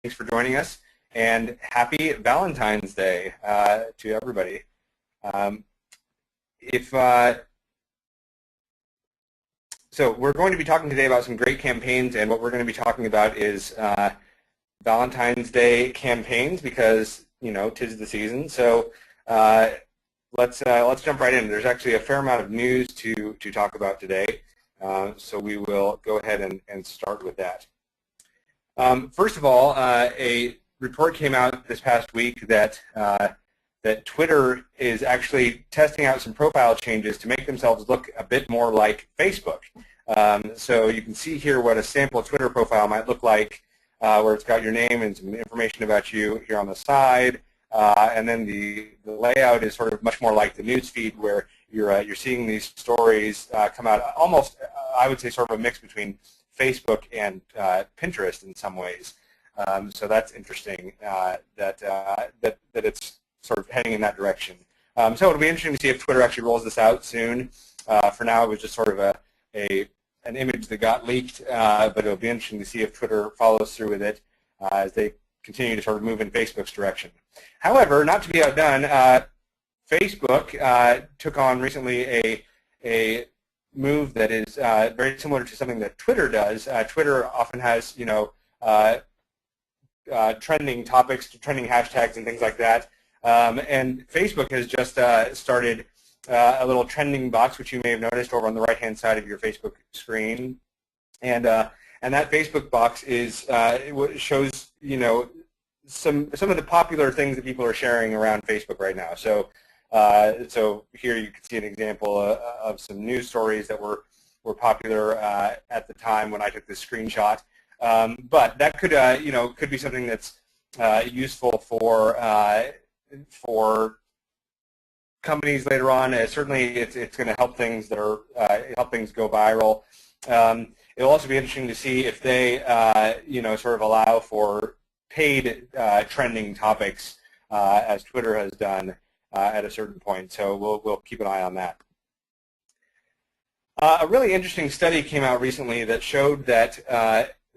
thanks for joining us, and happy Valentine's Day to everybody. So we're going to be talking today about some great campaigns, and what we're going to be talking about is Valentine's Day campaigns because, you know, 'tis the season. So let's jump right in. There's actually a fair amount of news to talk about today, so we will go ahead and start with that. First of all, a report came out this past week that that Twitter is actually testing out some profile changes to make themselves look a bit more like Facebook. So you can see here what a sample Twitter profile might look like, where it's got your name and some information about you here on the side, and then the layout is sort of much more like the news feed, where you're seeing these stories come out almost, I would say, sort of a mix between Facebook and Pinterest in some ways. So that's interesting that it's sort of heading in that direction. So it'll be interesting to see if Twitter actually rolls this out soon. For now, it was just sort of an image that got leaked, but it'll be interesting to see if Twitter follows through with it as they continue to sort of move in Facebook's direction. However, not to be outdone, Facebook took on recently a move that is very similar to something that Twitter does. Twitter often has, you know, trending topics, trending hashtags, and things like that. And Facebook has just started a little trending box, which you may have noticed over on the right-hand side of your Facebook screen. And that Facebook box is it shows, you know, some of the popular things that people are sharing around Facebook right now. So so here you can see an example of some news stories that were popular at the time when I took this screenshot. But that could you know, could be something that's useful for companies later on. Certainly, it's going to help things that are help things go viral. It'll also be interesting to see if they you know, sort of allow for paid trending topics as Twitter has done at a certain point. So we'll keep an eye on that. A really interesting study came out recently that showed that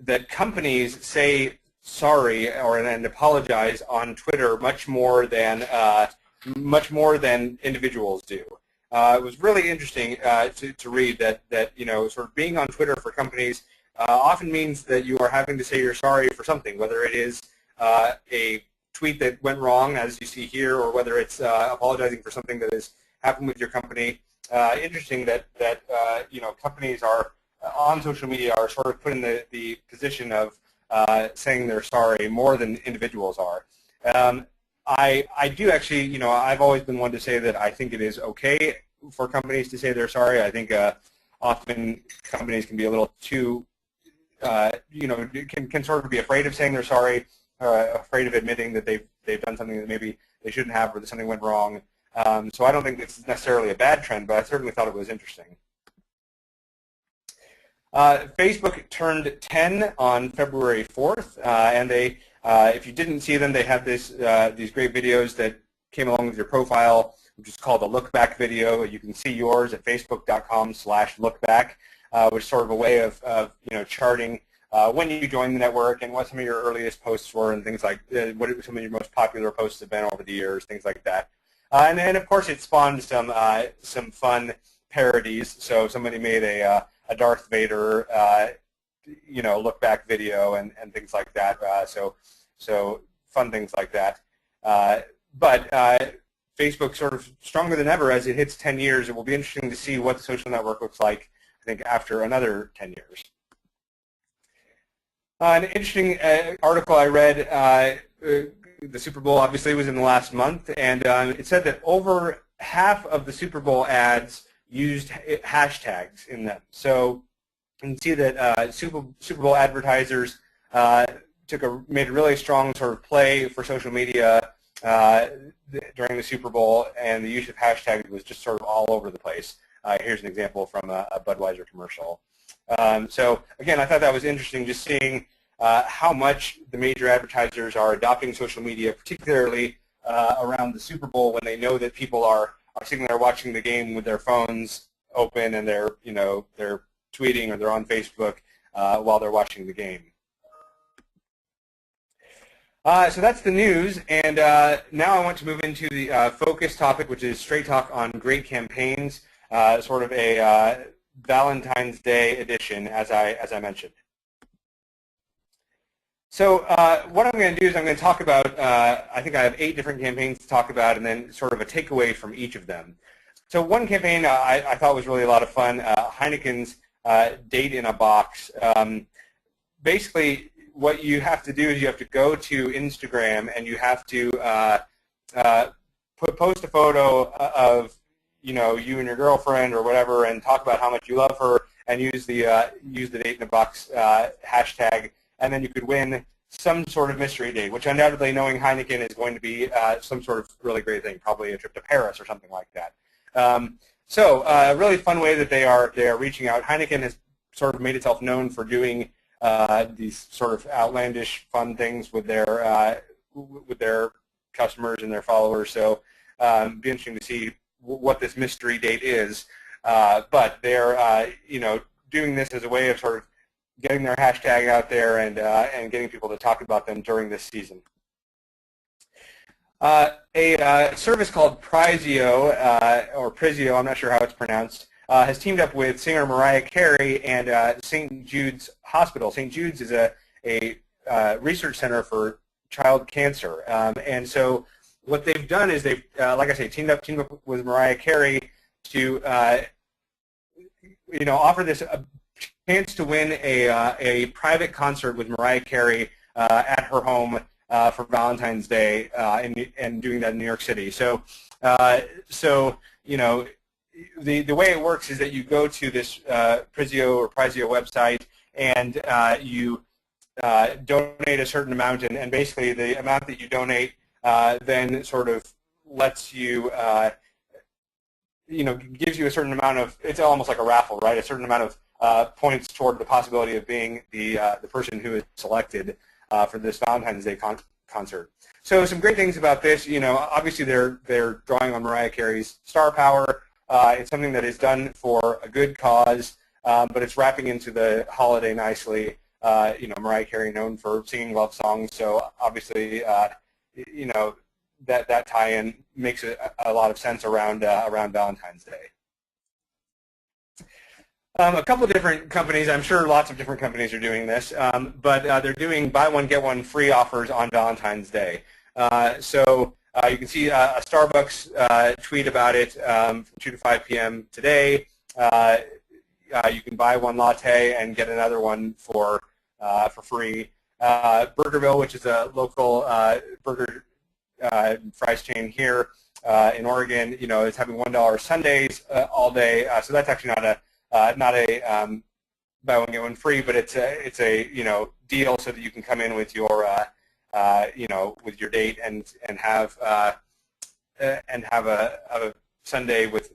that companies say sorry and apologize on Twitter much more than individuals do. It was really interesting to read that you know, sort of being on Twitter for companies often means that you are having to say you're sorry for something, whether it is a tweet that went wrong, as you see here, or whether it's apologizing for something that has happened with your company. Interesting that you know, companies are on social media are sort of put in the position of saying they're sorry more than individuals are. I do actually, you know, I've always been one to say that I think it is okay for companies to say they're sorry. I think often companies can be a little too, you know, can sort of be afraid of saying they're sorry, afraid of admitting that they've done something that maybe they shouldn't have, or that something went wrong. So I don't think it's necessarily a bad trend, but I certainly thought it was interesting. Facebook turned 10 on February 4th, and they, if you didn't see them, they have these great videos that came along with your profile, which is called a look back video. You can see yours at facebook.com/lookback, which is sort of a way of you know, charting when you joined the network and what some of your earliest posts were, and things like what some of your most popular posts have been over the years, things like that. And then, of course, it spawned some fun parodies. So somebody made a Darth Vader, you know, look back video and things like that. So fun things like that. But Facebook sort of stronger than ever as it hits 10 years. It will be interesting to see what the social network looks like, I think, after another 10 years. An interesting article I read, the Super Bowl obviously was in the last month, and it said that over half of the Super Bowl ads used hashtags in them. So you can see that Super Bowl advertisers made a really strong sort of play for social media during the Super Bowl, and the use of hashtags was just sort of all over the place. Here's an example from a Budweiser commercial. So again, I thought that was interesting, just seeing how much the major advertisers are adopting social media, particularly around the Super Bowl, when they know that people are sitting there watching the game with their phones open, and they're tweeting or they're on Facebook while they're watching the game. So that's the news, and now I want to move into the focus topic, which is straight talk on great campaigns, sort of a Valentine's Day edition, as I mentioned. So what I'm going to do is I'm going to talk about, I think I have 8 different campaigns to talk about, and then sort of a takeaway from each of them. So one campaign I thought was really a lot of fun, Heineken's Date in a Box. Basically, what you have to do is you have to go to Instagram and you have to post a photo of you and your girlfriend or whatever, and talk about how much you love her, and use the Date in a Box hashtag, and then you could win some sort of mystery date, which undoubtedly, knowing Heineken, is going to be some sort of really great thing, probably a trip to Paris or something like that. So a really fun way that they are reaching out. Heineken has sort of made itself known for doing these sort of outlandish, fun things with their customers and their followers. So it'd be interesting to see what this mystery date is. But they're doing this as a way of sort of getting their hashtag out there and getting people to talk about them during this season. A service called Prizio, or Prizio, I'm not sure how it's pronounced, has teamed up with singer Mariah Carey and St. Jude's Hospital. St. Jude's is a research center for child cancer, and so what they've done is they've, like I say, teamed up with Mariah Carey to offer this chance to win a private concert with Mariah Carey at her home for Valentine's Day, and doing that in New York City. So the way it works is that you go to this Prizio website, and you donate a certain amount, and basically the amount that you donate then sort of lets you, gives you a certain amount of, it's almost like a raffle, right? A certain amount of points toward the possibility of being the person who is selected for this Valentine's Day concert. So some great things about this, obviously they're drawing on Mariah Carey's star power. It's something that is done for a good cause, but it's wrapping into the holiday nicely. Mariah Carey, known for singing love songs, so obviously, that tie-in makes a lot of sense around Valentine's Day. A couple of different companies, I'm sure lots of different companies are doing this, but they're doing buy one, get one free offers on Valentine's Day. So you can see a Starbucks tweet about it from 2 to 5 p.m. today. You can buy one latte and get another one for free. Burgerville, which is a local burger fries chain here in Oregon, is having $1 Sundays all day. So that's actually not a buy one get one free, but it's a deal so that you can come in with your with your date and have a Sunday with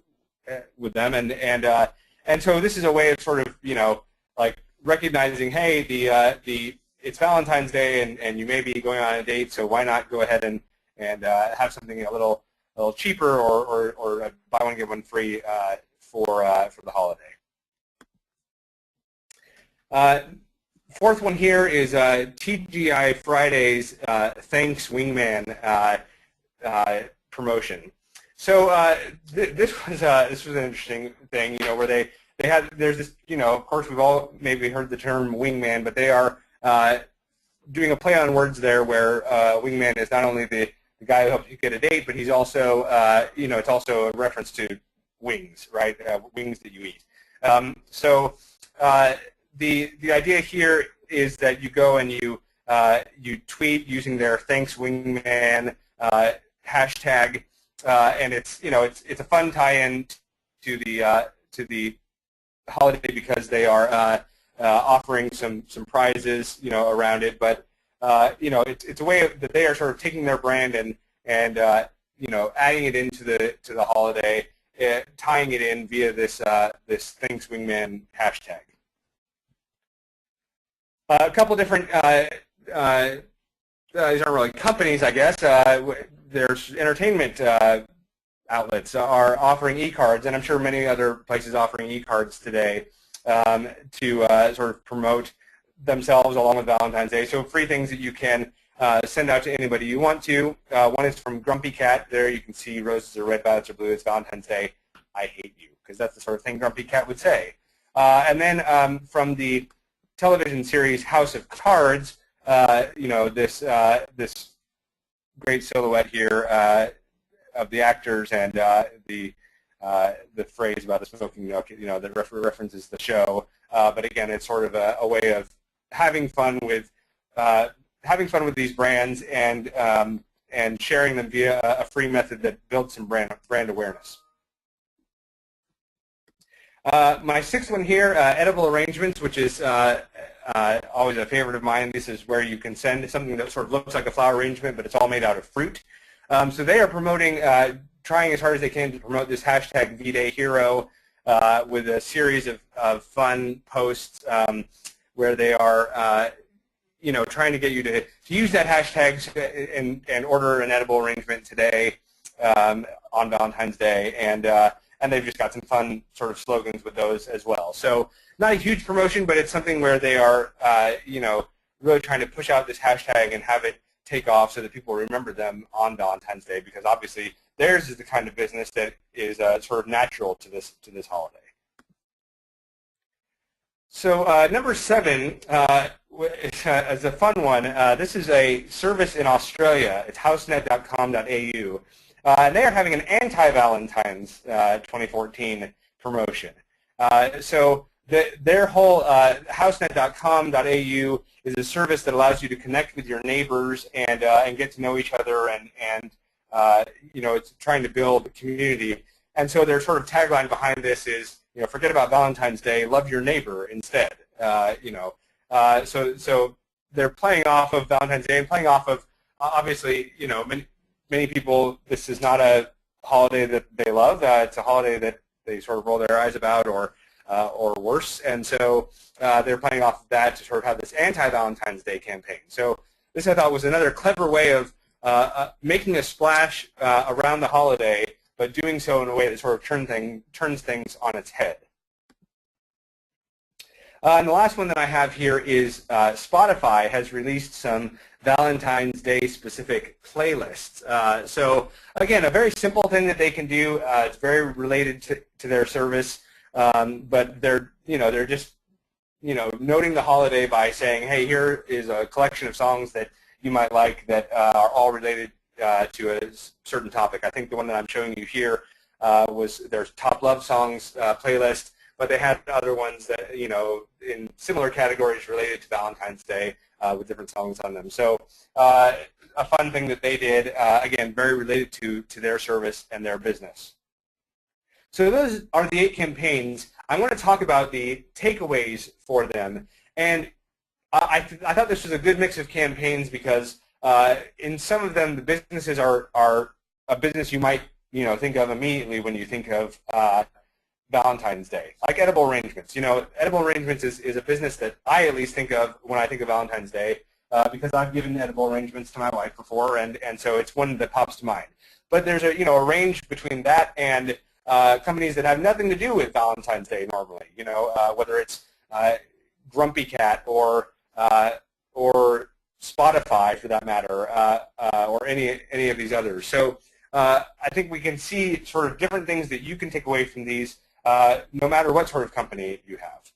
them, and so this is a way of sort of like recognizing, hey, it's Valentine's Day and you may be going on a date, so why not go ahead and have something a little cheaper or a buy one get one free for the holiday. Fourth one here is TGI Friday's Thanks Wingman promotion. So this was an interesting thing, where there's this, of course we've all maybe heard the term wingman, but they are doing a play on words there, where wingman is not only the guy who helps you get a date, but he's also, it's also a reference to wings, right? Wings that you eat. The idea here is that you go and you tweet using their Thanks Wingman hashtag, and it's a fun tie-in to the holiday, because they are offering some prizes around it. But it's a way that they are sort of taking their brand and adding it into the holiday, tying it in via this Thanks Wingman hashtag. A couple different, these aren't really companies, I guess. There's entertainment outlets are offering Ecards, and I'm sure many other places offering Ecards today to sort of promote themselves along with Valentine's Day. So free things that you can send out to anybody you want to. One is from Grumpy Cat. There you can see roses are red, violets are blue. It's Valentine's Day. I hate you, because that's the sort of thing Grumpy Cat would say. And then from the television series House of Cards, this great silhouette here of the actors and the phrase about the smoking milk, that references the show. But again, it's sort of a way of having fun with these brands and sharing them via a free method that builds some brand awareness. My sixth one here, edible arrangements, which is always a favorite of mine. This is where you can send something that sort of looks like a flower arrangement, but it's all made out of fruit. So they are promoting, trying as hard as they can to promote this hashtag #VDayHero with a series of fun posts where they are, trying to get you to use that hashtag and order an edible arrangement today on Valentine's Day, and they've just got some fun sort of slogans with those as well. So not a huge promotion, but it's something where they are, really trying to push out this hashtag and have it take off so that people remember them on Valentine's Day, because obviously theirs is the kind of business that is sort of natural to this holiday. So number 7 is a fun one. This is a service in Australia. It's housenet.com.au. And they are having an anti-Valentine's 2014 promotion. So their whole housenet.com.au is a service that allows you to connect with your neighbors and get to know each other, and it's trying to build a community. And so their sort of tagline behind this is, forget about Valentine's Day, love your neighbor instead. So they're playing off of Valentine's Day and playing off of, obviously, many people, this is not a holiday that they love. It's a holiday that they sort of roll their eyes about, or worse. And so they're playing off of that to sort of have this anti-Valentine's Day campaign. So this, I thought, was another clever way of making a splash around the holiday, but doing so in a way that sort of turns things on its head. And the last one that I have here is Spotify has released some Valentine's Day specific playlists. So again, a very simple thing that they can do. It's very related to their service, but they're just noting the holiday by saying, hey, here is a collection of songs that you might like that are all related to a certain topic. I think the one that I'm showing you here was their top love songs playlist, but they had other ones that, in similar categories related to Valentine's Day with different songs on them. So a fun thing that they did, again, very related to their service and their business. So those are the 8 campaigns. I'm going to talk about the takeaways for them. And I thought this was a good mix of campaigns because in some of them, the businesses are a business you might think of immediately when you think of Valentine's Day, like edible arrangements. Edible arrangements is a business that I at least think of when I think of Valentine's Day because I've given edible arrangements to my wife before, and so it's one that pops to mind. But there's a range between that and companies that have nothing to do with Valentine's Day normally. Whether it's Grumpy Cat or Spotify for that matter, or any of these others. So I think we can see sort of different things that you can take away from these, no matter what sort of company you have.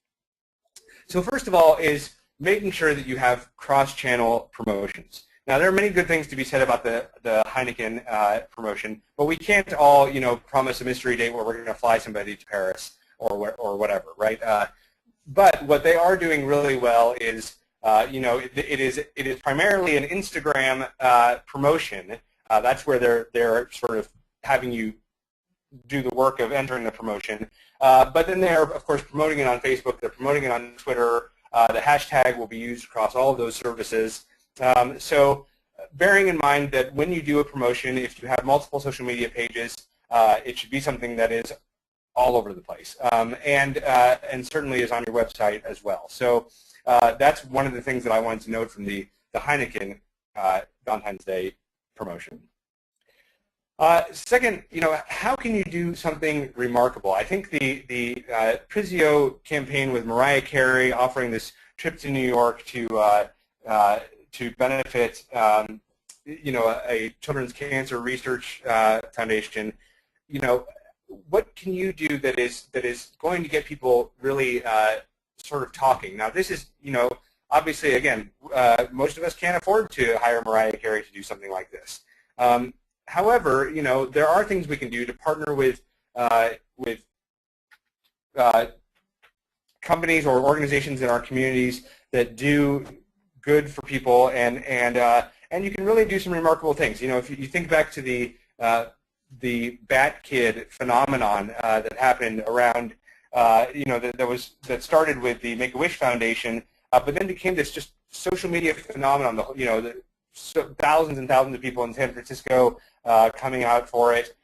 So first of all is making sure that you have cross-channel promotions. Now, there are many good things to be said about the Heineken promotion, but we can't all promise a mystery date where we're going to fly somebody to Paris or whatever, right? But what they are doing really well is it is primarily an Instagram promotion. That's where they're sort of having you do the work of entering the promotion. But then they're, of course, promoting it on Facebook. They're promoting it on Twitter. The hashtag will be used across all of those services. So bearing in mind that when you do a promotion, if you have multiple social media pages, it should be something that is all over the place, and certainly is on your website as well. So that's one of the things that I wanted to note from the Heineken Valentine's Day promotion. Second, how can you do something remarkable? I think the Prizio campaign with Mariah Carey offering this trip to New York to to benefit a children's cancer research foundation, what can you do that is going to get people really sort of talking? Now, this is, obviously, again, most of us can't afford to hire Mariah Carey to do something like this. However, there are things we can do to partner with companies or organizations in our communities that do good for people, and you can really do some remarkable things. If you think back to the Bat Kid phenomenon that happened around, that started with the Make-A-Wish Foundation, but then became this just social media phenomenon. Thousands and thousands of people in San Francisco coming out for it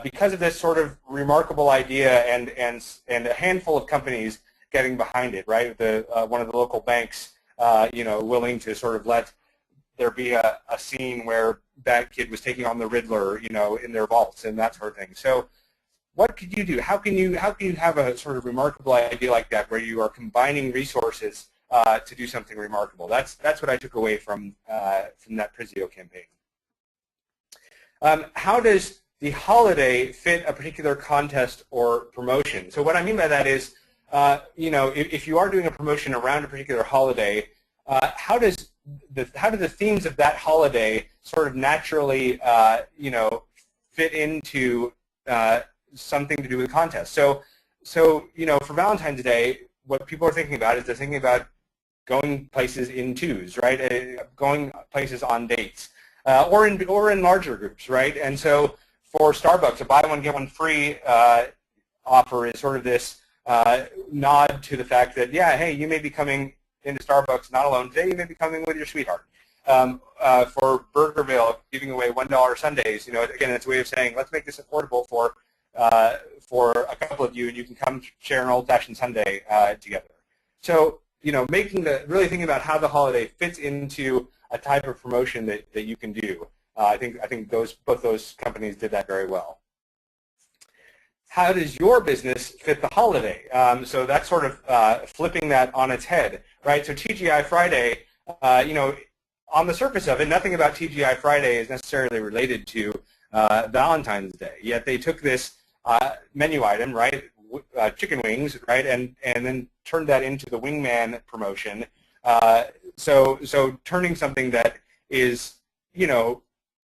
because of this sort of remarkable idea, and a handful of companies getting behind it. Right, one of the local banks, willing to sort of let there be a scene where Bat Kid was taking on the Riddler, in their vaults and that sort of thing. So, what could you do? How can you have a sort of remarkable idea like that, where you are combining resources to do something remarkable? That's what I took away from that Prizio campaign. How does the holiday fit a particular contest or promotion? So what I mean by that is, if you are doing a promotion around a particular holiday, how do the themes of that holiday sort of naturally, fit into something to do with the contest? So for Valentine's Day, what people are thinking about is they're thinking about going places in twos, right? Going places on dates, or in larger groups, right? And so for Starbucks, a buy one get one free offer is sort of this nod to the fact that, yeah, hey, you may be coming into Starbucks not alone today. You may be coming with your sweetheart. For Burgerville, giving away $1 sundaes, again, it's a way of saying, let's make this affordable for a couple of you, and you can come share an old-fashioned sundae together. So, really thinking about how the holiday fits into a type of promotion that you can do. I think both those companies did that very well. How does your business fit the holiday? So that's sort of flipping that on its head, right? So TGI Friday, on the surface of it, nothing about TGI Friday is necessarily related to Valentine's Day. Yet they took this menu item, right, chicken wings, right, and then turned that into the Wingman promotion. So turning something that is,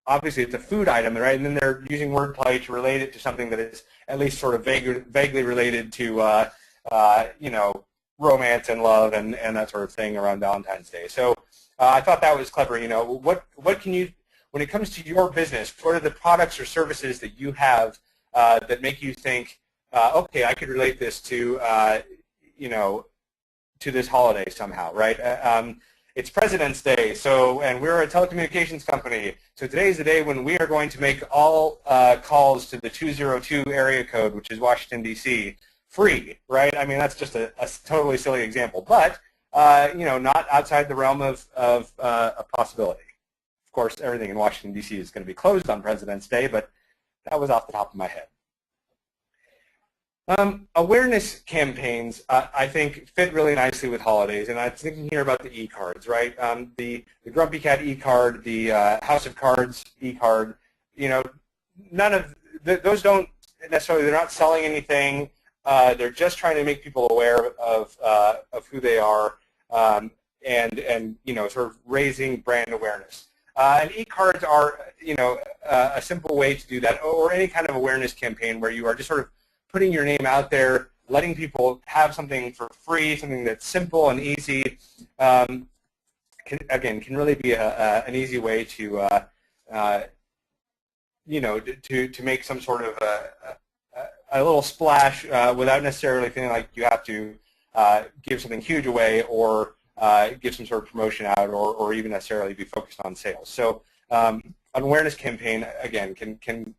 obviously it's a food item, right, and then they're using wordplay to relate it to something that is at least sort of vaguely related to, romance and love and that sort of thing around Valentine's Day. So I thought that was clever. What can you, when it comes to your business, what are the products or services that you have that make you think, okay, I could relate this to, to this holiday somehow, right? It's President's Day, and we're a telecommunications company, so today's the day when we are going to make all calls to the 202 area code, which is Washington, D.C., free, right? I mean, that's just a totally silly example, but, not outside the realm of a possibility. Of course, everything in Washington, D.C. is going to be closed on President's Day, but that was off the top of my head. Awareness campaigns, I think, fit really nicely with holidays, and I'm thinking here about the e-cards, right? The Grumpy Cat e-card, the House of Cards e-card, none of those don't necessarily, they're not selling anything. They're just trying to make people aware of who they are, and sort of raising brand awareness. And e-cards are, a simple way to do that, or any kind of awareness campaign where you are just sort of putting your name out there, letting people have something for free, something that's simple and easy, can really be an easy way to, to make some sort of a little splash without necessarily feeling like you have to give something huge away or give some sort of promotion out, or even necessarily be focused on sales. So an awareness campaign, again, can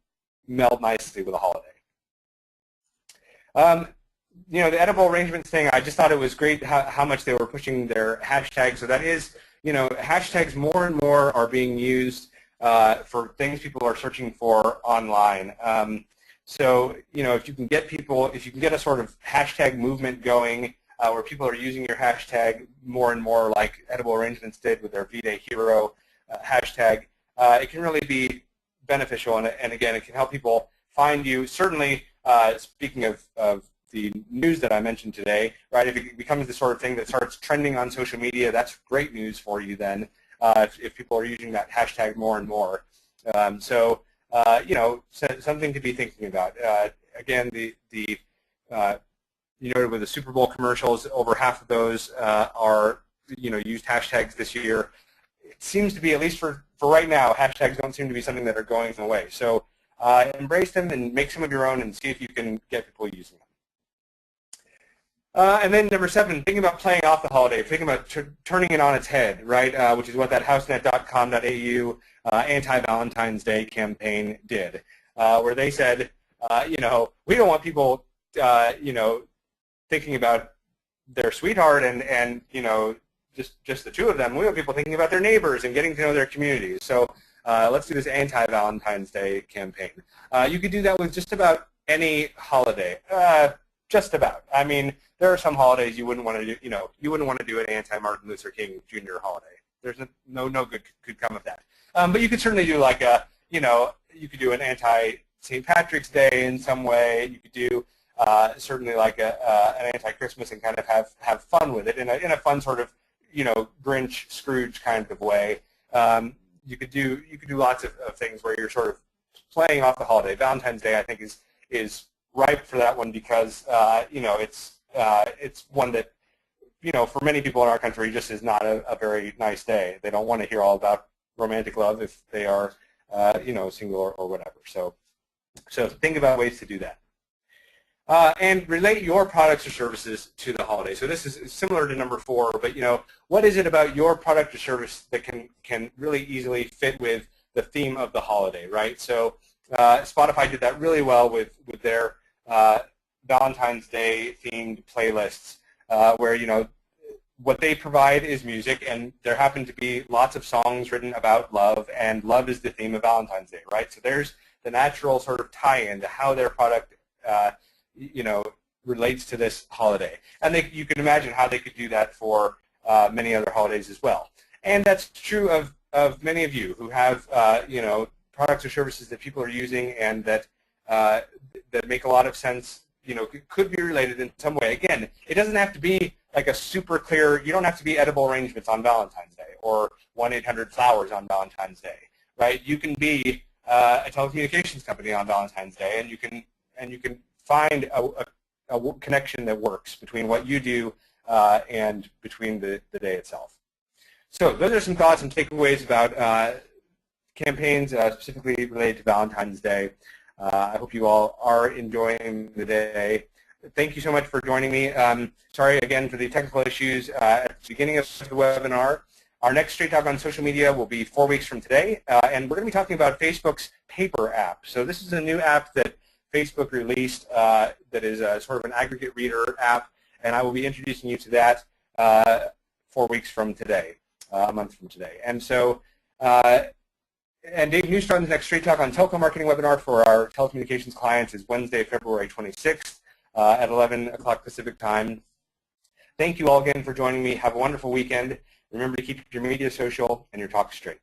meld nicely with a holiday. The edible arrangements thing, I just thought it was great how much they were pushing their hashtags. So that is, hashtags more and more are being used for things people are searching for online. So, if you can get a sort of hashtag movement going, where people are using your hashtag more and more, like Edible Arrangements did with their V-Day Hero hashtag, it can really be beneficial, and again, it can help people find you. Certainly, speaking of the news that I mentioned today, right, if it becomes the sort of thing that starts trending on social media, that's great news for you then, if people are using that hashtag more and more. You know, something to be thinking about. Again, you noted with the Super Bowl commercials, over half of those are, you know, used hashtags this year. It seems to be, at least for right now, hashtags don't seem to be something that are going away. So embrace them and make some of your own and see if you can get people using them. And then number 7, thinking about playing off the holiday, thinking about turning it on its head, right, which is what that housenet.com.au anti-Valentine's Day campaign did, where they said, you know, we don't want people, you know, thinking about their sweetheart and you know, just the two of them. We want people thinking about their neighbors and getting to know their communities. So let's do this anti-Valentine's Day campaign. You could do that with just about any holiday. Just about. I mean, there are some holidays you wouldn't want to do. You know, you wouldn't want to do an anti-Martin Luther King Jr. holiday. There's no good could come of that. But you could certainly do like a, you know, you could do an anti-St. Patrick's Day in some way. You could do certainly like an anti-Christmas and kind of have fun with it in a fun sort of, you know, Grinch, Scrooge kind of way. You could do lots of things where you're sort of playing off the holiday. Valentine's Day, I think, is ripe for that one because you know, it's one that, you know, for many people in our country just is not a very nice day. They don't want to hear all about romantic love if they are you know, single or whatever. So think about ways to do that. And relate your products or services to the holiday. So this is similar to number 4, but you know, what is it about your product or service that can really easily fit with the theme of the holiday, right? So Spotify did that really well with their Valentine's Day themed playlists, where, you know, what they provide is music, and there happen to be lots of songs written about love, and love is the theme of Valentine's Day, right? So there's the natural sort of tie-in to how their product you know, relates to this holiday. And you can imagine how they could do that for many other holidays as well. And that's true of many of you who have, you know, products or services that people are using and that make a lot of sense, you know, could be related in some way. Again, it doesn't have to be like a super clear, you don't have to be Edible Arrangements on Valentine's Day or 1-800-Flowers on Valentine's Day, right? You can be a telecommunications company on Valentine's Day, and you can find a connection that works between what you do and between the day itself. So those are some thoughts and takeaways about campaigns specifically related to Valentine's Day. I hope you all are enjoying the day. Thank you so much for joining me. Sorry again for the technical issues at the beginning of the webinar. Our next Straight Talk on social media will be 4 weeks from today, and we're going to be talking about Facebook's Paper app. So this is a new app that Facebook released that is a sort of an aggregate reader app, and I will be introducing you to that 4 weeks from today, a month from today. And so, and Dave Newstrom's next Straight Talk on Telecom Marketing webinar for our telecommunications clients is Wednesday, February 26th at 11 o'clock Pacific time. Thank you all again for joining me. Have a wonderful weekend. Remember to keep your media social and your talk straight.